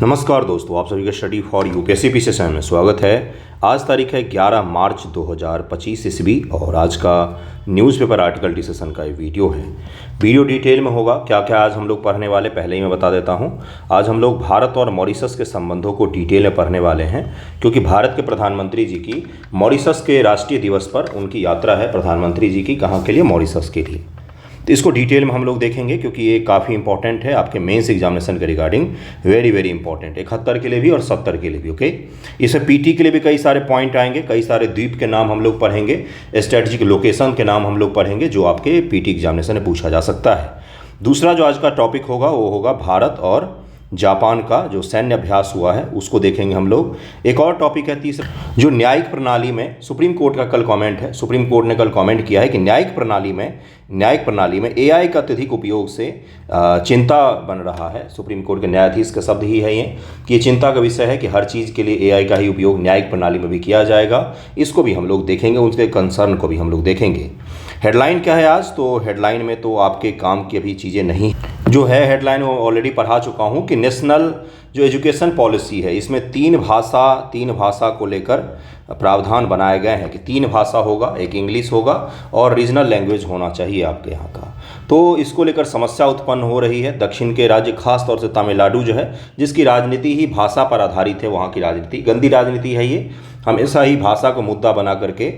नमस्कार दोस्तों, आप सभी का स्टडी फॉर यूकेसीपी सेशन में स्वागत है। आज तारीख है 11 मार्च 2025 ईस्वी और आज का न्यूज़पेपर आर्टिकल डिस्कशन का ये वीडियो है। वीडियो डिटेल में होगा। क्या क्या आज हम लोग पढ़ने वाले पहले ही मैं बता देता हूँ। आज हम लोग भारत और मॉरिशस के संबंधों को डिटेल में पढ़ने वाले हैं, क्योंकि भारत के प्रधानमंत्री जी की मॉरिशस के राष्ट्रीय दिवस पर उनकी यात्रा है। प्रधानमंत्री जी की कहाँ के लिए? मॉरिशस के लिए। तो इसको डिटेल में हम लोग देखेंगे, क्योंकि ये काफ़ी इंपॉर्टेंट है आपके मेंस एग्जामिनेशन के रिगार्डिंग। वेरी वेरी इंपॉर्टेंट, 71 के लिए भी और 70 के लिए भी। ओके, इसमें पीटी के लिए भी कई सारे पॉइंट आएंगे, कई सारे द्वीप के नाम हम लोग पढ़ेंगे, स्ट्रेटेजिक लोकेशन के नाम हम लोग पढ़ेंगे, जो आपके पीटी एग्जामिनेशन में पूछा जा सकता है। दूसरा जो आज का टॉपिक होगा वो होगा भारत और जापान का जो सैन्य अभ्यास हुआ है उसको देखेंगे हम लोग। एक और टॉपिक है तीसरा, जो न्यायिक प्रणाली में सुप्रीम कोर्ट का कल कमेंट है। सुप्रीम कोर्ट ने कल कमेंट किया है कि न्यायिक प्रणाली में एआई का अत्यधिक उपयोग से चिंता बन रहा है। सुप्रीम कोर्ट के न्यायाधीश का शब्द ही है ये कि ये चिंता का विषय है कि हर चीज़ के लिए एआई का ही उपयोग न्यायिक प्रणाली में भी किया जाएगा। इसको भी हम लोग देखेंगे, उनके कंसर्न को भी हम लोग देखेंगे। हेडलाइन क्या है आज? तो हेडलाइन में तो आपके काम की अभी चीज़ें नहीं जो है। हेडलाइन वो ऑलरेडी पढ़ा चुका हूँ कि नेशनल जो एजुकेशन पॉलिसी है इसमें तीन भाषा को लेकर प्रावधान बनाए गए हैं कि 3 भाषा होगा, एक इंग्लिश होगा और रीजनल लैंग्वेज होना चाहिए आपके यहाँ का। तो इसको लेकर समस्या उत्पन्न हो रही है। दक्षिण के राज्य, खास तौर से तमिलनाडु जो है, जिसकी राजनीति ही भाषा पर आधारित है, वहाँ की राजनीति गंदी राजनीति है। ये हमेशा ही भाषा को मुद्दा बना करके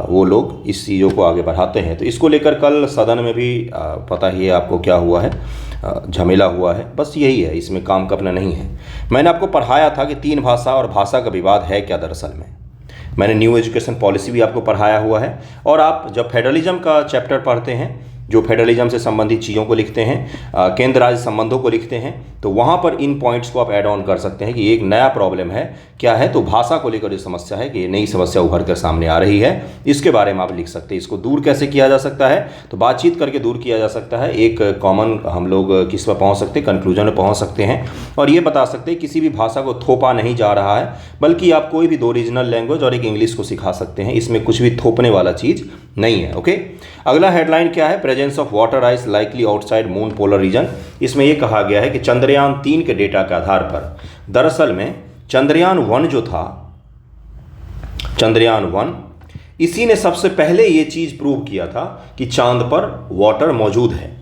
वो लोग इस चीज़ों को आगे बढ़ाते हैं। तो इसको लेकर कल सदन में भी पता ही है आपको क्या हुआ है, झमेला हुआ है। बस यही है, इसमें काम करना नहीं है। मैंने आपको पढ़ाया था कि 3 भाषा और भाषा का विवाद है क्या। दरअसल में मैंने न्यू एजुकेशन पॉलिसी भी आपको पढ़ाया हुआ है। और आप जब फेडरलिज्म का चैप्टर पढ़ते हैं, जो फेडरलिज्म से संबंधित चीज़ों को लिखते हैं, केंद्र राज्य संबंधों को लिखते हैं, तो वहाँ पर इन पॉइंट्स को आप ऐड ऑन कर सकते हैं कि एक नया प्रॉब्लम है। क्या है? तो भाषा को लेकर जो समस्या है कि ये नई समस्या उभर कर सामने आ रही है, इसके बारे में आप लिख सकते हैं। इसको दूर कैसे किया जा सकता है? तो बातचीत करके दूर किया जा सकता है। एक कॉमन हम लोग किस पर पहुँच सकते हैं, कंक्लूजन में पहुँच सकते हैं और ये बता सकते हैं किसी भी भाषा को थोपा नहीं जा रहा है, बल्कि आप कोई भी 2 रीजनल लैंग्वेज और एक इंग्लिश को सिखा सकते हैं। इसमें कुछ भी थोपने वाला चीज़ नहीं है। ओके, अगला हेडलाइन क्या है? Presence of water ice likely outside moon polar region. इसमें यह कहा गया है कि चंद्रयान 3 के डेटा के आधार पर, दरअसल में चंद्रयान 1 जो था, चंद्रयान 1, इसी ने सबसे पहले ये चीज़ प्रूव किया था कि चांद पर वाटर मौजूद है।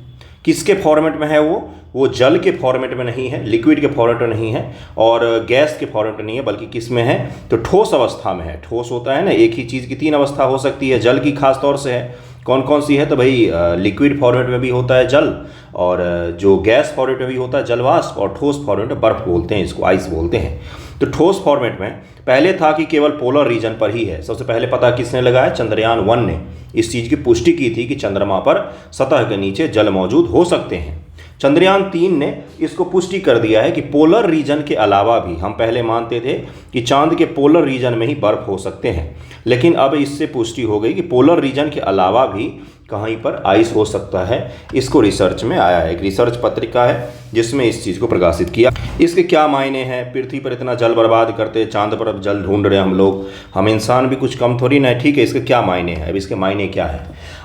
किसके फॉर्मेट में है वो जल के फॉर्मेट में नहीं है, लिक्विड के फॉर्मेट में नहीं है और गैस के फॉर्मेट में नहीं है, बल्कि किस में है? तो ठोस अवस्था में है। ठोस होता है ना, एक ही चीज़ की 3 अवस्था हो सकती है। जल की खास तौर से है। कौन कौन सी है? तो भाई लिक्विड फॉर्मेट में भी होता है जल, और जो गैस फॉर्मेट में भी होता है जलवाष्प, और ठोस फॉर्मेट में बर्फ बोलते हैं, इसको आइस बोलते हैं। तो ठोस फॉर्मेट में पहले था कि केवल पोलर रीजन पर ही है। सबसे पहले पता किसने लगाया? चंद्रयान 1 ने इस चीज़ की पुष्टि की थी कि चंद्रमा पर सतह के नीचे जल मौजूद हो सकते हैं। चंद्रयान 3 ने इसको पुष्टि कर दिया है कि पोलर रीजन के अलावा भी, हम पहले मानते थे कि चांद के पोलर रीजन में ही बर्फ हो सकते हैं, लेकिन अब इससे पुष्टि हो गई कि पोलर रीजन के अलावा भी कहीं पर आइस हो सकता है। इसको रिसर्च में आया है, एक रिसर्च पत्रिका है जिसमें इस चीज़ को प्रकाशित किया। इसके क्या मायने हैं? पृथ्वी पर इतना जल बर्बाद करते, चांद पर अब जल ढूंढ रहे हैं हम लोग, हम इंसान भी कुछ कम थोड़ी ना है। ठीक है, इसके क्या मायने हैं? अब इसके मायने क्या है?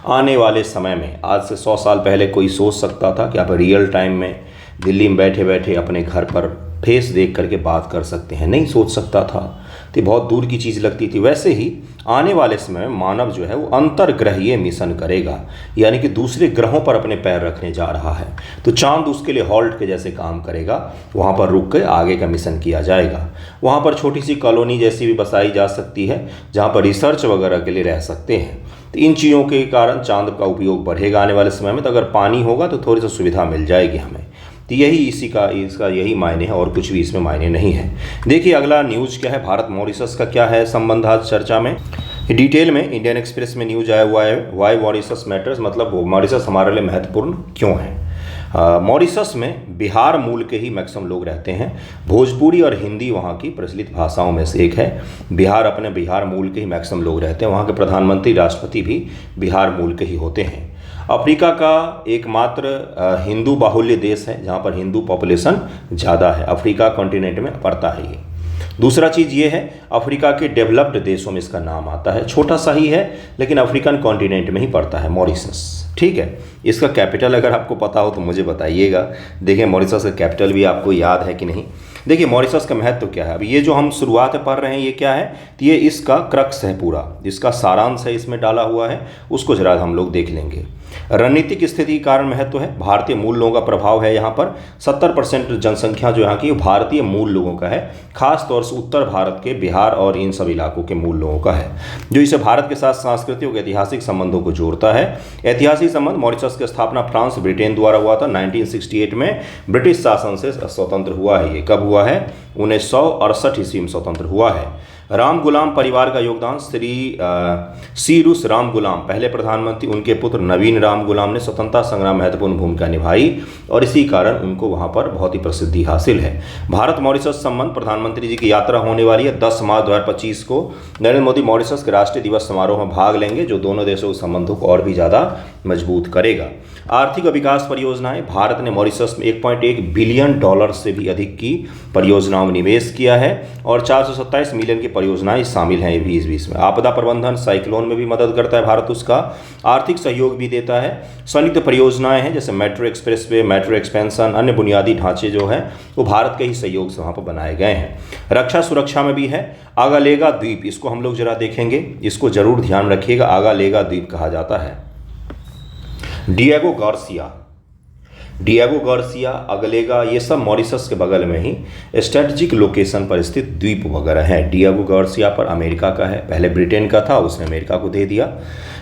आने वाले समय में, आज से 100 साल पहले कोई सोच सकता था कि आप रियल टाइम में दिल्ली में बैठे बैठे अपने घर पर फेस देख करके बात कर सकते हैं? नहीं सोच सकता था, तो बहुत दूर की चीज़ लगती थी। वैसे ही आने वाले समय में मानव जो है वो अंतर्ग्रहीय मिशन करेगा, यानी कि दूसरे ग्रहों पर अपने पैर रखने जा रहा है। तो चांद उसके लिए हॉल्ट के जैसे काम करेगा, वहाँ पर रुक के आगे का मिशन किया जाएगा। वहाँ पर छोटी सी कॉलोनी जैसी भी बसाई जा सकती है, जहाँ पर रिसर्च वगैरह के लिए रह सकते हैं। तो इन चीज़ों के कारण चांद का उपयोग बढ़ेगा आने वाले समय में। तो अगर पानी होगा तो थोड़ी सी सुविधा मिल जाएगी हमें। तो यही इसका यही मायने है और कुछ भी इसमें मायने नहीं है। देखिए अगला न्यूज़ क्या है, भारत मॉरिशस का क्या है संबंध आज चर्चा में। डिटेल में इंडियन एक्सप्रेस में न्यूज़ आया हुआ है, वाई मॉरिशस मैटर्स, मतलब मॉरिशस हमारे लिए महत्वपूर्ण क्यों है। मॉरिशस में बिहार मूल के ही मैक्सिमम लोग रहते हैं। भोजपुरी और हिंदी वहाँ की प्रचलित भाषाओं में से एक है। बिहार मूल के ही मैक्सिमम लोग रहते हैं। वहाँ के प्रधानमंत्री, राष्ट्रपति भी बिहार मूल के ही होते हैं। अफ्रीका का एकमात्र हिंदू बाहुल्य देश है जहाँ पर हिंदू पॉपुलेशन ज़्यादा है। अफ्रीका कॉन्टिनेंट में पड़ता है ये। दूसरा चीज़ ये है, अफ्रीका के डेवलप्ड देशों में इसका नाम आता है। छोटा सा ही है लेकिन अफ्रीकन कॉन्टिनेंट में ही पड़ता है मॉरिशस। ठीक है, इसका कैपिटल अगर आपको पता हो तो मुझे बताइएगा। देखें मॉरिशस का कैपिटल भी आपको याद है कि नहीं। देखिए मॉरिशस का महत्व क्या है, अभी ये जो हम शुरुआत में पढ़ रहे हैं ये क्या है, तो ये इसका क्रक्स है, पूरा इसका सारांश है इसमें डाला हुआ है, उसको जरा हम लोग देख लेंगे। रणनीतिक स्थिति के कारण महत्व है, भारतीय मूल लोगों का प्रभाव है यहाँ पर। 70% जनसंख्या जो यहाँ की भारतीय मूल लोगों का है, खास तौर से उत्तर भारत के बिहार और इन सब इलाकों के मूल लोगों का है, जो इसे भारत के साथ सांस्कृतिक और ऐतिहासिक संबंधों को जोड़ता है। ऐतिहासिक संबंध, मॉरिशस की स्थापना फ्रांस ब्रिटेन द्वारा हुआ था। 1968 में ब्रिटिश शासन से स्वतंत्र हुआ है। ये कब हुआ है? 1968 ईस्वी में स्वतंत्र हुआ है। राम गुलाम परिवार का योगदान, श्री सी रुस राम गुलाम पहले प्रधानमंत्री, उनके पुत्र नवीन राम गुलाम ने स्वतंत्रता संग्राम में महत्वपूर्ण भूमिका निभाई और इसी कारण उनको वहाँ पर बहुत ही प्रसिद्धि हासिल है। भारत मॉरिशस संबंध, प्रधानमंत्री जी की यात्रा होने वाली है 10 मार्च 2025 को। नरेंद्र मोदी मॉरिशस के राष्ट्रीय दिवस समारोह में भाग लेंगे, जो दोनों देशों के संबंधों को और भी ज़्यादा मजबूत करेगा। आर्थिक और विकास परियोजनाएं, भारत ने मॉरिशस में $1.1 बिलियन से भी अधिक की परियोजनाओं में निवेश किया है और 427 मिलियन की परियोजनाएं शामिल हैं भी इस बीच में। आपदा प्रबंधन, साइक्लोन में भी मदद करता है भारत, उसका आर्थिक सहयोग भी देता है। संयुक्त परियोजनाएं हैं जैसे मेट्रो एक्सप्रेसवे, मेट्रो एक्सपेंशन, अन्य बुनियादी ढांचे जो है वो भारत के ही सहयोग से वहाँ पर बनाए गए हैं। रक्षा सुरक्षा में भी है। आगालेगा द्वीप, इसको हम लोग जरा देखेंगे, इसको जरूर ध्यान रखिएगा। आगालेगा द्वीप कहा जाता है। डिएगो गार्सिया, अगलेगा, ये सब मॉरिशस के बगल में ही स्ट्रेटजिक लोकेशन पर स्थित द्वीप वगैरह हैं। डिएगो गार्सिया पर अमेरिका का है, पहले ब्रिटेन का था, उसने अमेरिका को दे दिया।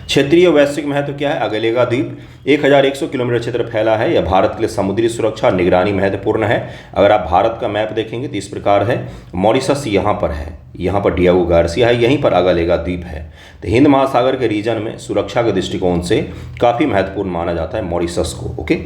क्षेत्रीय वैश्विक महत्व क्या है? अगलेगा द्वीप 1100 किलोमीटर क्षेत्र फैला है। यह भारत के लिए समुद्री सुरक्षा और निगरानी महत्वपूर्ण है। अगर आप भारत का मैप देखेंगे तो इस प्रकार है, मॉरिशस यहाँ पर है, यहाँ पर डिएगो गार्सिया है, यहीं पर अगलेगा द्वीप है। तो हिंद महासागर के रीजन में सुरक्षा के दृष्टिकोण से काफ़ी महत्वपूर्ण माना जाता है मॉरिशस को। ओके,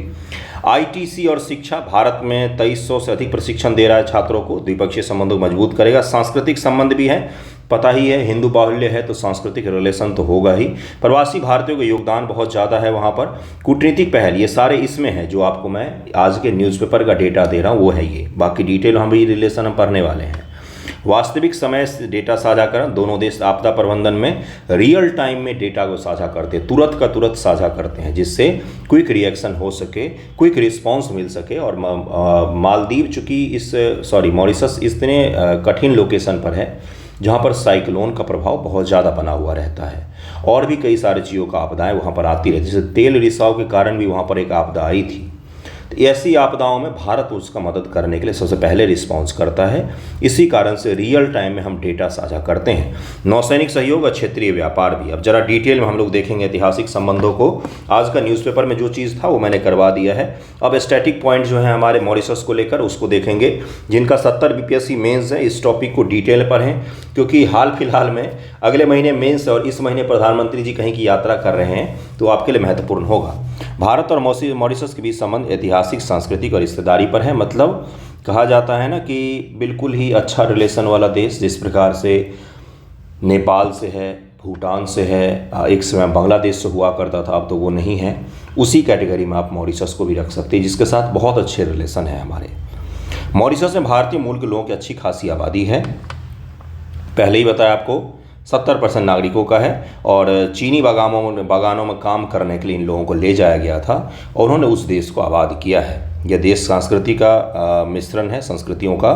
आईटीसी और शिक्षा, भारत में 2300 से अधिक प्रशिक्षण दे रहा है छात्रों को, द्विपक्षीय संबंधों को मजबूत करेगा। सांस्कृतिक संबंध भी है, पता ही है हिंदू बाहुल्य है तो सांस्कृतिक रिलेशन तो होगा ही। प्रवासी भारतीयों का योगदान बहुत ज़्यादा है वहाँ पर। कूटनीतिक पहल, ये सारे इसमें है जो आपको मैं आज के न्यूज़पेपर का डेटा दे रहा हूँ वो है ये, बाकी डिटेल हम भी रिलेशन हम पढ़ने वाले हैं। वास्तविक समय से डेटा साझाकरण, दोनों देश आपदा प्रबंधन में रियल टाइम में डेटा को साझा करते हैं, तुरंत का तुरंत साझा करते हैं, जिससे क्विक रिएक्शन हो सके, क्विक रिस्पांस मिल सके। और मालदीव चूँकि मॉरिशस इतने कठिन लोकेशन पर है जहाँ पर साइक्लोन का प्रभाव बहुत ज़्यादा बना हुआ रहता है और भी कई सारी चीज़ों का आपदाएं वहाँ पर आती रहती है, जैसे तेल रिसाव के कारण भी वहाँ पर एक आपदा आई थी। तो ऐसी आपदाओं में भारत उसका मदद करने के लिए सबसे पहले रिस्पांस करता है, इसी कारण से रियल टाइम में हम डेटा साझा करते हैं। नौसैनिक सहयोग और क्षेत्रीय व्यापार भी, अब जरा डिटेल में हम लोग देखेंगे ऐतिहासिक संबंधों को। आज का न्यूज़पेपर में जो चीज़ था वो मैंने करवा दिया है। अब स्टैटिक पॉइंट जो है हमारे मॉरिशस को लेकर उसको देखेंगे, जिनका 70 बीपीएससी मेंस है। इस टॉपिक को डिटेल पर हैं क्योंकि हाल फिलहाल में अगले महीने मेंस और इस महीने प्रधानमंत्री जी कहीं की यात्रा कर रहे हैं, तो आपके लिए महत्वपूर्ण होगा। भारत और मॉरिशस के बीच संबंध ऐतिहासिक, सांस्कृतिक और रिश्तेदारी पर है। मतलब कहा जाता है ना कि बिल्कुल ही अच्छा रिलेशन वाला देश, जिस प्रकार से नेपाल से है, भूटान से है, एक समय बांग्लादेश से हुआ करता था, अब तो वो नहीं है, उसी कैटेगरी में आप मॉरिशस को भी रख सकते हैं, जिसके साथ बहुत अच्छे रिलेशन है हमारे। मॉरिशस में भारतीय मूल के लोगों की अच्छी खासी आबादी है, पहले ही बताया आपको 70% नागरिकों का है। और चीनी बागानों में काम करने के लिए इन लोगों को ले जाया गया था और उन्होंने उस देश को आबाद किया है। यह देश संस्कृति का मिश्रण है, संस्कृतियों का।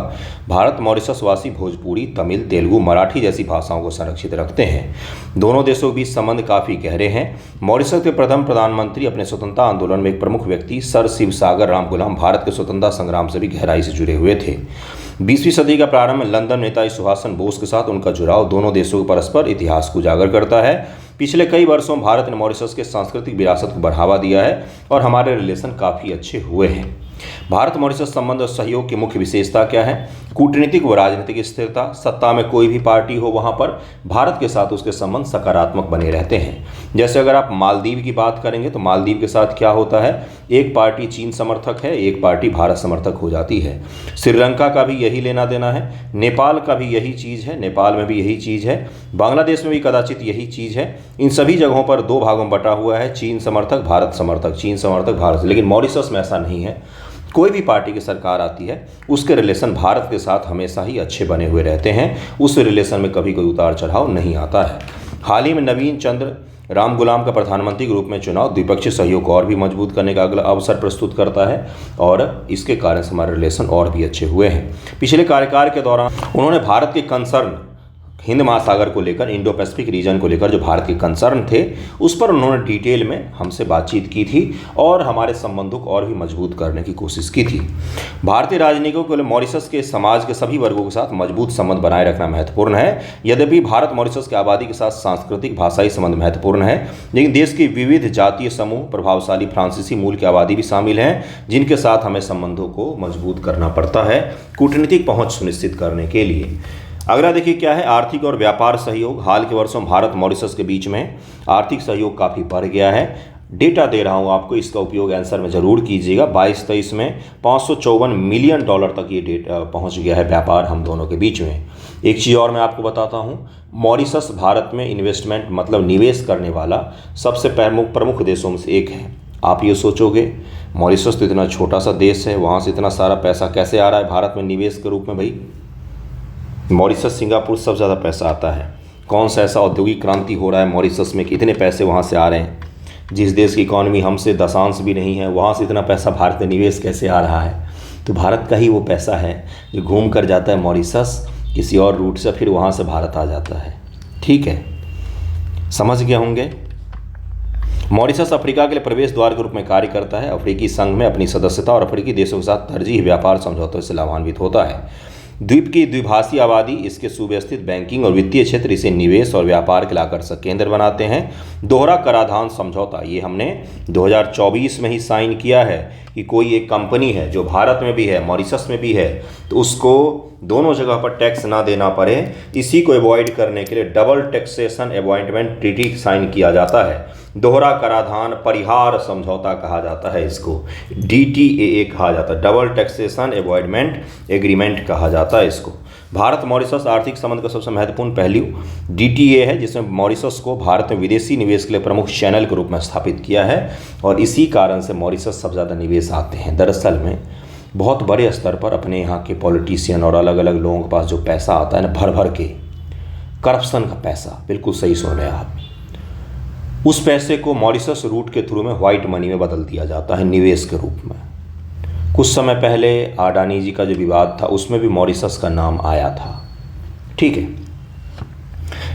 भारत मॉरिशस वासी भोजपुरी, तमिल, तेलुगु, मराठी जैसी भाषाओं को संरक्षित रखते हैं। दोनों देशों के बीच संबंध काफ़ी गहरे हैं। मॉरिशस के प्रथम प्रधानमंत्री, अपने स्वतंत्रता आंदोलन में एक प्रमुख व्यक्ति सर शिवसागर राम गुलाम, भारत के स्वतंत्रता संग्राम से भी गहराई से जुड़े हुए थे। 20वीं सदी का प्रारंभ में लंदन नेताजी सुभाष चंद्र बोस के साथ उनका जुड़ाव दोनों देशों के परस्पर इतिहास को उजागर करता है। पिछले कई वर्षों में भारत ने मॉरिशस के सांस्कृतिक विरासत को बढ़ावा दिया है और हमारे रिलेशन काफ़ी अच्छे हुए हैं। भारत मॉरिशस संबंध और सहयोग की मुख्य विशेषता क्या है? कूटनीतिक व राजनीतिक स्थिरता, सत्ता में कोई भी पार्टी हो वहाँ पर भारत के साथ उसके संबंध सकारात्मक बने रहते हैं। जैसे अगर आप मालदीव की बात करेंगे तो मालदीव के साथ क्या होता है, एक पार्टी चीन समर्थक है, एक पार्टी भारत समर्थक हो जाती है। श्रीलंका का भी यही लेना देना है, नेपाल का भी यही चीज़ है, नेपाल में भी यही चीज़ है, बांग्लादेश में भी कदाचित यही चीज़ है। इन सभी जगहों पर दो भागों में बटा हुआ है, चीन समर्थक, भारत समर्थक, चीन समर्थक, भारत। लेकिन मॉरिशस में ऐसा नहीं है, कोई भी पार्टी की सरकार आती है उसके रिलेशन भारत के साथ हमेशा ही अच्छे बने हुए रहते हैं, उस रिलेशन में कभी कोई उतार चढ़ाव नहीं आता है। हाल ही में नवीन चंद्र राम गुलाम का प्रधानमंत्री के रूप में चुनाव द्विपक्षीय सहयोग को और भी मजबूत करने का अगला अवसर प्रस्तुत करता है और इसके कारण से हमारे रिलेशन और भी अच्छे हुए हैं। पिछले कार्यकाल के दौरान उन्होंने भारत के कंसर्न हिंद महासागर को लेकर, इंडो पैसिफिक रीजन को लेकर जो भारत के कंसर्न थे उस पर उन्होंने डिटेल में हमसे बातचीत की थी और हमारे संबंधों को और भी मजबूत करने की कोशिश की थी। भारतीय राजनीतिकों के लिए मॉरिशस के समाज के सभी वर्गों के साथ मजबूत संबंध बनाए रखना महत्वपूर्ण है। यद्यपि भारत मॉरिशस की आबादी के साथ सांस्कृतिक भाषाई संबंध महत्वपूर्ण है, लेकिन देश के विविध जातीय समूह, प्रभावशाली फ्रांसीसी मूल की आबादी भी शामिल हैं, जिनके साथ हमें संबंधों को मजबूत करना पड़ता है कूटनीतिक पहुँच सुनिश्चित करने के लिए। अगला देखिए क्या है, आर्थिक और व्यापार सहयोग। हाल के वर्षों में भारत मॉरिशस के बीच में आर्थिक सहयोग काफ़ी बढ़ गया है। डेटा दे रहा हूँ आपको, इसका उपयोग आंसर में ज़रूर कीजिएगा। 22-23 में $554 मिलियन तक ये डेटा पहुँच गया है व्यापार हम दोनों के बीच में। एक चीज़ और मैं आपको बताता हूँ, मॉरिशस भारत में इन्वेस्टमेंट मतलब निवेश करने वाला सबसे प्रमुख देशों में से एक है। आप ये सोचोगे मॉरिशस तो इतना छोटा सा देश है, वहाँ से इतना सारा पैसा कैसे आ रहा है भारत में निवेश के रूप में? भाई मॉरिशस, सिंगापुर सबसे ज़्यादा पैसा आता है। कौन सा ऐसा औद्योगिक क्रांति हो रहा है मॉरिशस में, कितने पैसे वहाँ से आ रहे हैं? जिस देश की इकॉनमी हमसे 10 भी नहीं है, वहाँ से इतना पैसा भारत में निवेश कैसे आ रहा है? तो भारत का ही वो पैसा है जो घूम कर जाता है मॉरिशस किसी और रूट से, फिर वहाँ से भारत आ जाता है। ठीक है, समझ गए होंगे। मॉरिशस अफ्रीका के लिए प्रवेश द्वार के रूप में कार्य करता है। अफ्रीकी संघ में अपनी सदस्यता और अफ्रीकी देशों के साथ तरजीह व्यापार समझौतों से लाभान्वित होता है। द्वीप की द्विभाषी आबादी, इसके सुव्यवस्थित बैंकिंग और वित्तीय क्षेत्र इसे निवेश और व्यापार के आकर्षक केंद्र बनाते हैं। दोहरा कराधान समझौता, ये हमने 2024 में ही साइन किया है कि कोई एक कंपनी है जो भारत में भी है मॉरिशस में भी है, तो उसको दोनों जगह पर टैक्स ना देना पड़े, इसी को अवॉइड करने के लिए डबल टैक्सेशन अवॉइडमेंट ट्रीटी साइन किया जाता है। दोहरा कराधान परिहार समझौता कहा जाता है, इसको DTAA कहा जाता है, डबल टैक्सेशन अवॉइडमेंट एग्रीमेंट कहा जाता है इसको। भारत मॉरिशस आर्थिक संबंध का सबसे महत्वपूर्ण पहलू DTA है, जिसमें मॉरिशस को भारत में विदेशी निवेश के लिए प्रमुख चैनल के रूप में स्थापित किया है और इसी कारण से मॉरिशस सबसे ज़्यादा निवेश आते हैं। दरअसल में बहुत बड़े स्तर पर अपने यहाँ के पॉलिटिशियन और अलग अलग लोगों के पास जो पैसा आता है ना, भर भर के करप्शन का पैसा, बिल्कुल सही सुन रहे हैं आप, उस पैसे को मॉरिशस रूट के थ्रू में व्हाइट मनी में बदल दिया जाता है निवेश के रूप में। कुछ समय पहले अडानी जी का जो विवाद था उसमें भी मॉरिशस का नाम आया था। ठीक है,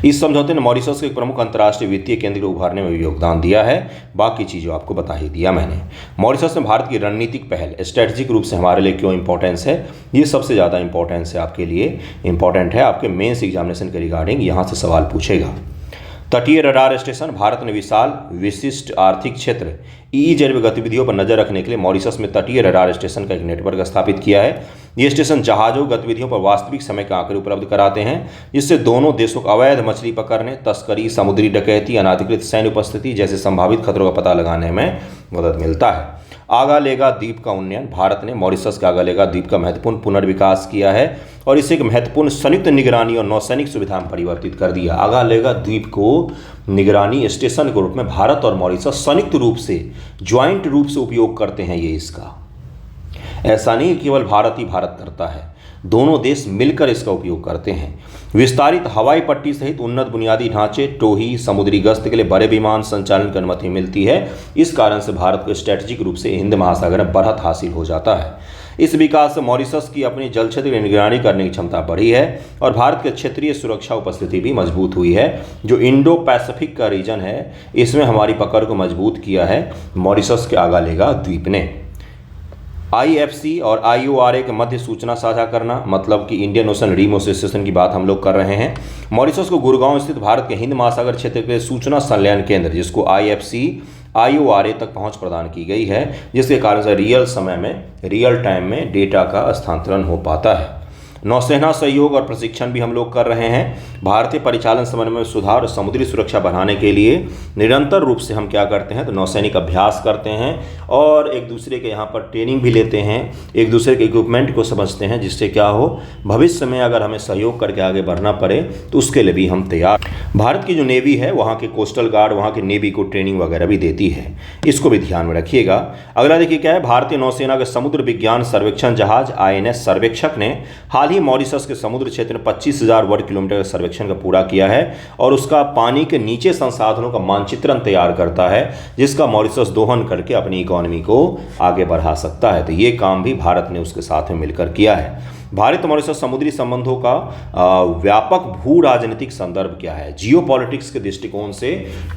इस समझौते ने मॉरिशस को एक प्रमुख अंतर्राष्ट्रीय वित्तीय केंद्र को उभारने में भी योगदान दिया है। बाकी चीज़ों आपको बता ही दिया मैंने। मॉरिशस में भारत की रणनीतिक पहल स्ट्रेटजिक रूप से हमारे लिए क्यों इंपॉर्टेंस है, ये सबसे ज़्यादा इंपॉर्टेंस है आपके लिए, इंपॉर्टेंट है आपके मेंस एग्जामिनेशन के रिगार्डिंग, यहाँ से सवाल पूछेगा। तटीय रडार स्टेशन, भारत ने विशाल विशिष्ट आर्थिक क्षेत्र EEZ गतिविधियों पर नजर रखने के लिए मॉरिशस में तटीय रडार स्टेशन का एक नेटवर्क स्थापित किया है। ये स्टेशन जहाज़ों गतिविधियों पर वास्तविक समय के आंकड़े उपलब्ध कराते हैं, जिससे दोनों देशों को अवैध मछली पकड़ने, तस्करी, समुद्री डकैती, अनाधिकृत सैन्य उपस्थिति जैसे संभावित खतरों का पता लगाने में मदद मिलता है। आगालेगा द्वीप का उन्नयन, भारत ने मॉरिशस के आगालेगा द्वीप का महत्वपूर्ण पुनर्विकास किया है और इसे एक महत्वपूर्ण संयुक्त निगरानी और नौसैनिक सुविधा में परिवर्तित कर दिया। आगालेगा द्वीप को निगरानी स्टेशन के रूप में भारत और मॉरिशस संयुक्त रूप से, ज्वाइंट रूप से उपयोग करते हैं। ये इसका ऐसा नहीं केवल भारत ही भारत करता है, दोनों देश मिलकर इसका उपयोग करते हैं। विस्तारित हवाई पट्टी सहित उन्नत बुनियादी ढांचे, टोही, समुद्री गश्त के लिए बड़े विमान संचालन की अनुमति मिलती है। इस कारण से भारत को स्ट्रेटेजिक रूप से हिंद महासागर में बढ़त हासिल हो जाता है। इस विकास से मॉरिशस की अपनी जल क्षेत्र की निगरानी करने की क्षमता बढ़ी है और भारत के क्षेत्रीय सुरक्षा उपस्थिति भी मजबूत हुई है। जो इंडो पैसिफिक का रीजन है, इसमें हमारी पकड़ को मजबूत किया है मॉरिशस के आगालेगा द्वीप ने। IFC और IORA के मध्य सूचना साझा करना, मतलब कि इंडियन ओशन रिमोट एसोसिएशन की बात हम लोग कर रहे हैं। मॉरिशस को गुड़गांव स्थित भारत के हिंद महासागर क्षेत्र के सूचना संलयन केंद्र, जिसको IFC IORA तक पहुंच प्रदान की गई है, जिसके कारण से रियल टाइम में डेटा का स्थानांतरण हो पाता है। नौसेना सहयोग और प्रशिक्षण भी हम लोग कर रहे हैं। भारतीय परिचालन समन्वय में सुधार और समुद्री सुरक्षा बढ़ाने के लिए निरंतर रूप से हम क्या करते हैं, तो नौसैनिक अभ्यास करते हैं और एक दूसरे के यहाँ पर ट्रेनिंग भी लेते हैं, एक दूसरे के इक्विपमेंट को समझते हैं, जिससे क्या हो, भविष्य में अगर हमें सहयोग करके आगे बढ़ना पड़े तो उसके लिए भी हम तैयार। भारत की जो नेवी है, वहाँ के कोस्टल गार्ड वहाँ की नेवी को ट्रेनिंग वगैरह भी देती है, इसको भी ध्यान में रखिएगा। अगला देखिए क्या है, भारतीय नौसेना के समुद्र विज्ञान सर्वेक्षण जहाज INS सर्वेक्षक ने हाल ही मॉरिशस के समुद्र क्षेत्र में 25,000 वर्ग किलोमीटर का सर्वेक्षण का पूरा किया है और उसका पानी के नीचे संसाधनों का मानचित्रण तैयार करता है, जिसका मॉरिशस दोहन करके अपनी इकोनॉमी को आगे बढ़ा सकता है। तो ये काम भी भारत ने उसके साथ में मिलकर किया है। भारत मॉरिशस समुद्री संबंधों का व्यापक भू राजनीतिक संदर्भ क्या है, जियो पॉलिटिक्स के दृष्टिकोण से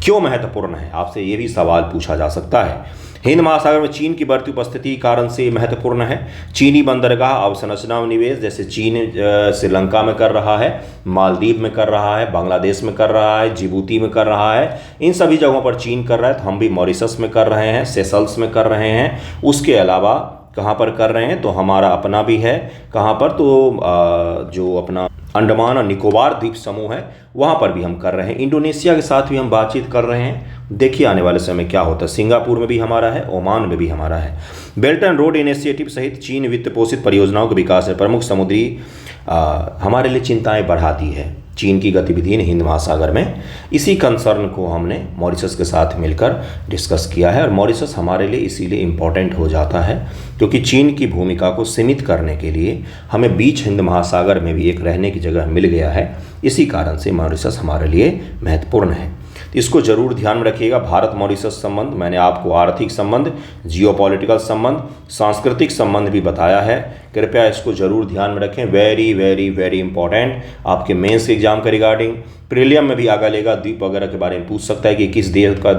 क्यों महत्वपूर्ण है, आपसे ये भी सवाल पूछा जा सकता है। हिंद महासागर में चीन की बढ़ती उपस्थिति के कारण से महत्वपूर्ण है। चीनी बंदरगाह अवसंरचना में निवेश, जैसे चीन श्रीलंका में कर रहा है, मालदीव में कर रहा है, बांग्लादेश में कर रहा है, जिबूती में कर रहा है, इन सभी जगहों पर चीन कर रहा है। तो हम भी मॉरिशस में कर रहे हैं, सेशल्स में कर रहे हैं। उसके अलावा कहाँ पर कर रहे हैं, तो हमारा अपना भी है। कहाँ पर, तो जो अपना अंडमान और निकोबार द्वीप समूह है वहाँ पर भी हम कर रहे हैं। इंडोनेशिया के साथ भी हम बातचीत कर रहे हैं। देखिए आने वाले समय में क्या होता है। सिंगापुर में भी हमारा है, ओमान में भी हमारा है। बेल्ट एंड रोड इनिशिएटिव सहित चीन वित्त पोषित परियोजनाओं के विकास में प्रमुख समुद्री हमारे लिए चिंताएं बढ़ाती है। चीन की गतिविधि हिंद महासागर में, इसी कंसर्न को हमने मॉरिशस के साथ मिलकर डिस्कस किया है और मॉरिशस हमारे लिए इसीलिए इम्पॉर्टेंट हो जाता है क्योंकि चीन की भूमिका को सीमित करने के लिए हमें बीच हिंद महासागर में भी एक रहने की जगह मिल गया है। इसी कारण से मॉरिशस हमारे लिए महत्वपूर्ण है। इसको जरूर ध्यान में रखिएगा। भारत मॉरिशस संबंध, मैंने आपको आर्थिक संबंध, जियोपॉलिटिकल संबंध, सांस्कृतिक संबंध भी बताया है। कृपया इसको जरूर ध्यान में रखें। वेरी वेरी वेरी इंपॉर्टेंट आपके मेंस एग्जाम के रिगार्डिंग। प्रीलियम में भी आगे लेगा, द्वीप वगैरह के बारे में पूछ सकता है कि किस देश का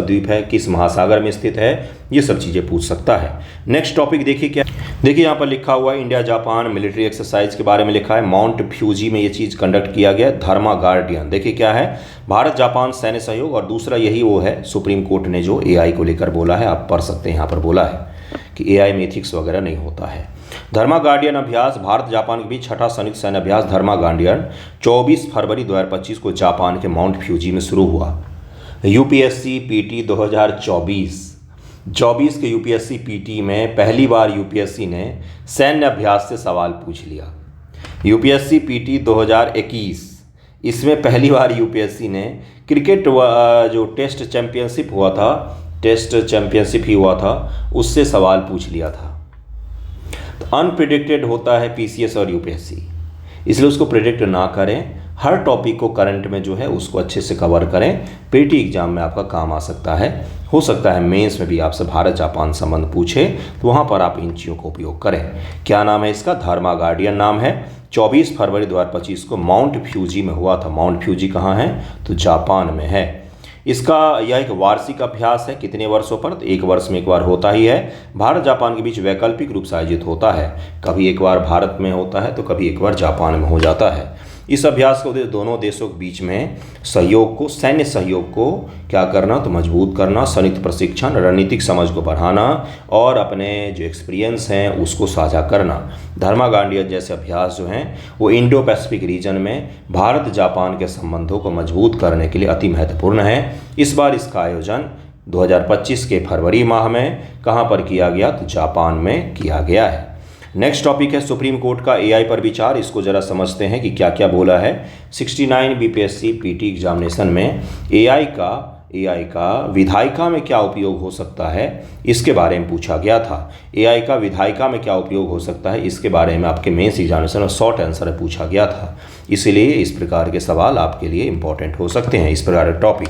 द्वीप है, किस महासागर में स्थित है, ये सब चीज़ें पूछ सकता है। नेक्स्ट टॉपिक देखिए क्या, देखिए यहाँ पर लिखा हुआ है इंडिया जापान मिलिट्री एक्सरसाइज के बारे में लिखा है। माउंट फ्यूजी में ये चीज़ कंडक्ट किया गया, धर्मा गार्डियन। देखिए क्या है, भारत जापान सैन्य सहयोग, और दूसरा यही वो है सुप्रीम कोर्ट ने जो एआई को लेकर बोला है, आप पढ़ सकते हैं, यहाँ पर बोला है कि एआई में एथिक्स वगैरह नहीं होता है। धर्मा गार्डियन अभ्यास, भारत जापान के बीच छठा संयुक्त सैन्य अभ्यास धर्मा गार्डियन 24 फरवरी 2025 को जापान के माउंट फ्यूजी में शुरू हुआ। यूपीएससी पीटी 2024 के यूपीएससी पीटी में पहली बार यूपीएससी ने सैन्य अभ्यास से सवाल पूछ लिया। यूपीएससी पीटी 2021, इसमें पहली बार यूपीएससी ने क्रिकेट जो टेस्ट चैंपियनशिप ही हुआ था उससे सवाल पूछ लिया था। तो अनप्रिडिक्टेड होता है पीसीएस और यूपीएससी, इसलिए उसको प्रिडिक्ट ना करें। हर टॉपिक को करंट में जो है उसको अच्छे से कवर करें। पीटी एग्जाम में आपका काम आ सकता है। हो सकता है मेंस में भी आपसे भारत जापान संबंध पूछे, तो वहाँ पर आप इन चीज़ों का उपयोग करें। क्या नाम है इसका, धर्मा गार्डियन नाम है। 24 फरवरी 2025 को माउंट फ्यूजी में हुआ था। माउंट फ्यूजी कहाँ है, तो जापान में है। इसका यह एक वार्षिक अभ्यास है। कितने वर्षों पर, तो 1 वर्ष में एक बार होता ही है। भारत जापान के बीच वैकल्पिक रूप से आयोजित होता है। कभी एक बार भारत में होता है तो कभी एक बार जापान में हो जाता है। इस अभ्यास का उद्देश्य दोनों देशों के बीच में सहयोग को, सैन्य सहयोग को क्या करना, तो मजबूत करना, संयुक्त प्रशिक्षण, रणनीतिक समझ को बढ़ाना और अपने जो एक्सपीरियंस हैं उसको साझा करना। धर्मा गार्डियन जैसे अभ्यास जो हैं वो इंडो पैसिफिक रीजन में भारत जापान के संबंधों को मजबूत करने के लिए अति महत्वपूर्ण है। इस बार इसका आयोजन 2025 के फरवरी माह में कहाँ पर किया गया, तो जापान में किया गया है। नेक्स्ट टॉपिक है सुप्रीम कोर्ट का एआई पर विचार। इसको जरा समझते हैं कि क्या क्या बोला है। 69 बीपीएससी पीटी एग्जामिनेशन में एआई का विधायिका में क्या उपयोग हो सकता है, इसके बारे में पूछा गया था। एआई का विधायिका में क्या उपयोग हो सकता है, इसके बारे में आपके मेंस एग्जामिनेशन में शॉर्ट आंसर में पूछा गया था। इसलिए इस प्रकार के सवाल आपके लिए इंपॉर्टेंट हो सकते हैं। इस प्रकार के टॉपिक,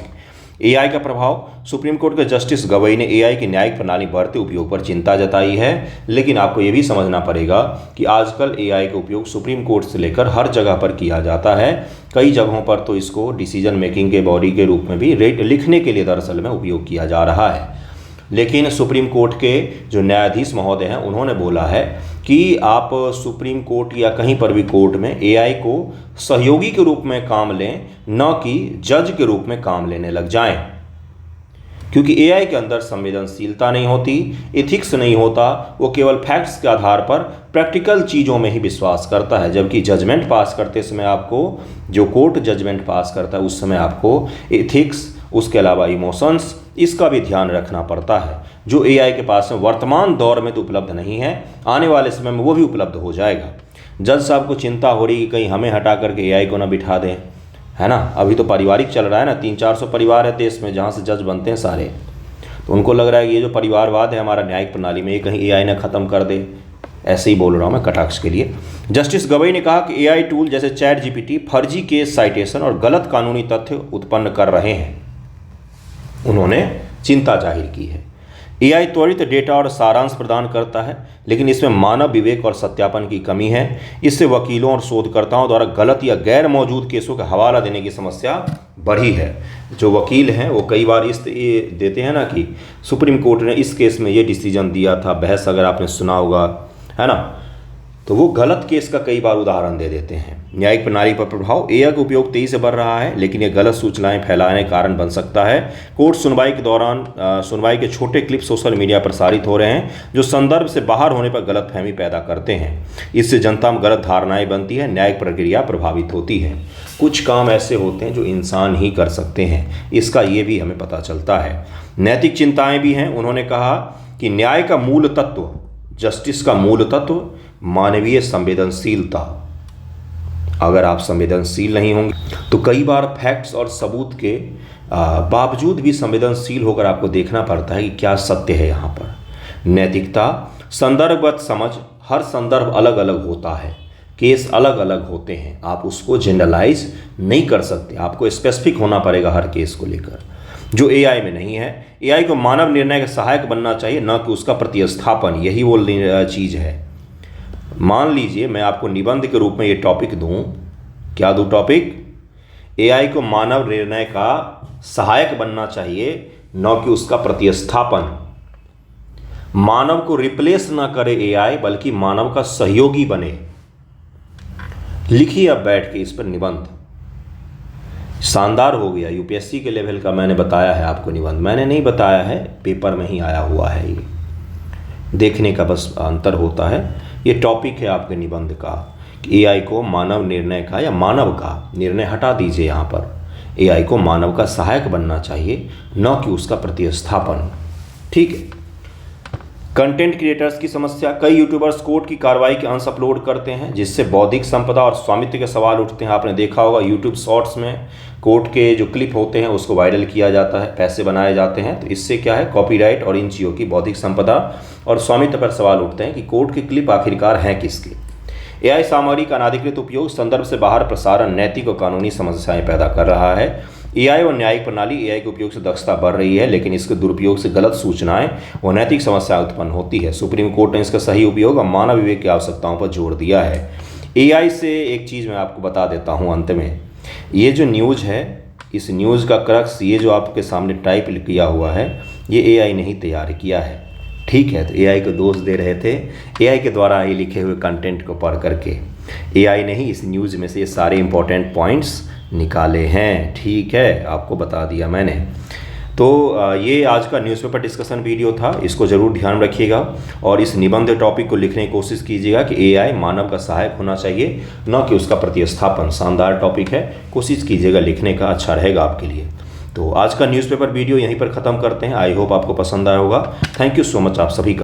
एआई का प्रभाव, सुप्रीम कोर्ट के जस्टिस गवई ने एआई की न्यायिक प्रणाली बढ़ते उपयोग पर चिंता जताई है। लेकिन आपको ये भी समझना पड़ेगा कि आजकल एआई का उपयोग सुप्रीम कोर्ट से लेकर हर जगह पर किया जाता है। कई जगहों पर तो इसको डिसीजन मेकिंग के बॉडी के रूप में भी लिखने के लिए दरअसल में उपयोग किया जा रहा है। लेकिन सुप्रीम कोर्ट के जो न्यायाधीश महोदय हैं उन्होंने बोला है कि आप सुप्रीम कोर्ट या कहीं पर भी कोर्ट में एआई को सहयोगी के रूप में काम लें, न कि जज के रूप में काम लेने लग जाएं। क्योंकि एआई के अंदर संवेदनशीलता नहीं होती, एथिक्स नहीं होता, वो केवल फैक्ट्स के आधार पर प्रैक्टिकल चीज़ों में ही विश्वास करता है। जबकि जजमेंट पास करते समय आपको, जो कोर्ट जजमेंट पास करता है उस समय आपको एथिक्स, उसके अलावा इमोशंस, इसका भी ध्यान रखना पड़ता है, जो एआई के पास में वर्तमान दौर में तो उपलब्ध नहीं है, आने वाले समय में वो भी उपलब्ध हो जाएगा। जज साहब को चिंता हो रही कि कहीं हमें हटा करके एआई को ना बिठा दें, है ना। अभी तो पारिवारिक चल रहा है ना, 300-400 परिवार है देश में जहाँ से जज बनते हैं सारे। तो उनको लग रहा है कि ये जो परिवारवाद है हमारा न्यायिक प्रणाली में, ये कहीं एआई ना ख़त्म कर दे, ऐसे ही बोल रहा हूँ मैं कटाक्ष के लिए। जस्टिस गवई ने कहा कि एआई टूल जैसे चैट जीपीटी फर्जी केस साइटेशन और गलत कानूनी तथ्य उत्पन्न कर रहे हैं। उन्होंने चिंता जाहिर की है। एआई त्वरित डेटा और सारांश प्रदान करता है, लेकिन इसमें मानव विवेक और सत्यापन की कमी है। इससे वकीलों और शोधकर्ताओं द्वारा गलत या गैर मौजूद केसों का हवाला देने की समस्या बढ़ी है। जो वकील हैं वो कई बार ये देते हैं ना कि सुप्रीम कोर्ट ने इस केस में ये डिसीजन दिया था, बहस अगर आपने सुना होगा, है ना, तो वो गलत केस का कई बार उदाहरण दे देते हैं। न्यायिक प्रणाली पर प्रभाव। एआई का उपयोग तेजी से बढ़ रहा है, लेकिन ये गलत सूचनाएं फैलाने के कारण बन सकता है। कोर्ट सुनवाई के दौरान सुनवाई के छोटे क्लिप सोशल मीडिया पर प्रसारित हो रहे हैं, जो संदर्भ से बाहर होने पर गलतफहमी पैदा करते हैं। इससे जनता में गलत धारणाएं बनती है, न्यायिक प्रक्रिया प्रभावित होती है। कुछ काम ऐसे होते हैं जो इंसान ही कर सकते हैं, इसका ये भी हमें पता चलता है। नैतिक चिंताएं भी हैं। उन्होंने कहा कि न्याय का मूल तत्व, जस्टिस का मूल तत्व मानवीय संवेदनशीलता। अगर आप संवेदनशील नहीं होंगे तो कई बार फैक्ट्स और सबूत के बावजूद भी संवेदनशील होकर आपको देखना पड़ता है कि क्या सत्य है यहाँ पर। नैतिकता, संदर्भगत समझ। हर संदर्भ अलग अलग होता है, केस अलग अलग होते हैं, आप उसको जनरलाइज नहीं कर सकते, आपको स्पेसिफिक होना पड़ेगा हर केस को लेकर, जो एआई में नहीं है। एआई को मानव निर्णय का सहायक बनना चाहिए, न कि उसका प्रतिस्थापन। यही वो चीज़ है। मान लीजिए मैं आपको निबंध के रूप में ये टॉपिक दूं, क्या दूं टॉपिक? एआई को मानव निर्णय का सहायक बनना चाहिए, न कि उसका प्रतिस्थापन। मानव को रिप्लेस ना करे एआई, बल्कि मानव का सहयोगी बने। लिखिए अब बैठ के इस पर निबंध। शानदार हो गया। यूपीएससी के लेवल का मैंने बताया है आपको निबंध। मैंने नहीं बताया है, पेपर में ही आया हुआ है। ये देखने का बस अंतर होता है। ये टॉपिक है आपके निबंध का कि एआई को मानव निर्णय का, या मानव का निर्णय हटा दीजिए यहाँ पर, एआई को मानव का सहायक बनना चाहिए, न कि उसका प्रतिस्थापन। ठीक है। कंटेंट क्रिएटर्स की समस्या। कई यूट्यूबर्स कोर्ट की कार्रवाई के अंश अपलोड करते हैं, जिससे बौद्धिक संपदा और स्वामित्व के सवाल उठते हैं। आपने देखा होगा यूट्यूब शॉर्ट्स में कोर्ट के जो क्लिप होते हैं उसको वायरल किया जाता है, पैसे बनाए जाते हैं। तो इससे क्या है, कॉपीराइट और इन चीज़ों की बौद्धिक संपदा और स्वामित्व पर सवाल उठते हैं कि कोर्ट के क्लिप आखिरकार हैं किसके। एआई सामग्री का अनाधिकृत उपयोग, संदर्भ से बाहर प्रसारण नैतिक और कानूनी समस्याएं पैदा कर रहा है। एआई और न्यायिक प्रणाली। एआई के उपयोग से दक्षता बढ़ रही है, लेकिन इसके दुरुपयोग से गलत सूचनाएं और नैतिक समस्याएं उत्पन्न होती है। सुप्रीम कोर्ट ने इसका सही उपयोग और मानव विवेक की आवश्यकताओं पर जोर दिया है। एआई से एक चीज़ मैं आपको बता देता हूं अंत में। ये जो न्यूज़ है, इस न्यूज़ का क्रक्स, ये जो आपके सामने टाइप किया हुआ है, ये एआई ने ही तैयार किया है। ठीक है, तो एआई को दोष दे रहे थे, एआई के द्वारा ये लिखे हुए कंटेंट को पढ़ करके एआई ने ही इस न्यूज़ में से ये सारे इंपॉर्टेंट पॉइंट्स निकाले हैं। ठीक है, आपको बता दिया मैंने। तो ये आज का न्यूज़पेपर डिस्कशन वीडियो था, इसको ज़रूर ध्यान रखिएगा और इस निबंध टॉपिक को लिखने की कोशिश कीजिएगा कि एआई मानव का सहायक होना चाहिए, न कि उसका प्रतिस्थापन। शानदार टॉपिक है, कोशिश कीजिएगा लिखने का, अच्छा रहेगा आपके लिए। तो आज का न्यूज़पेपर वीडियो यहीं पर ख़त्म करते हैं। आई होप आपको पसंद आया होगा। थैंक यू सो मच आप सभी का।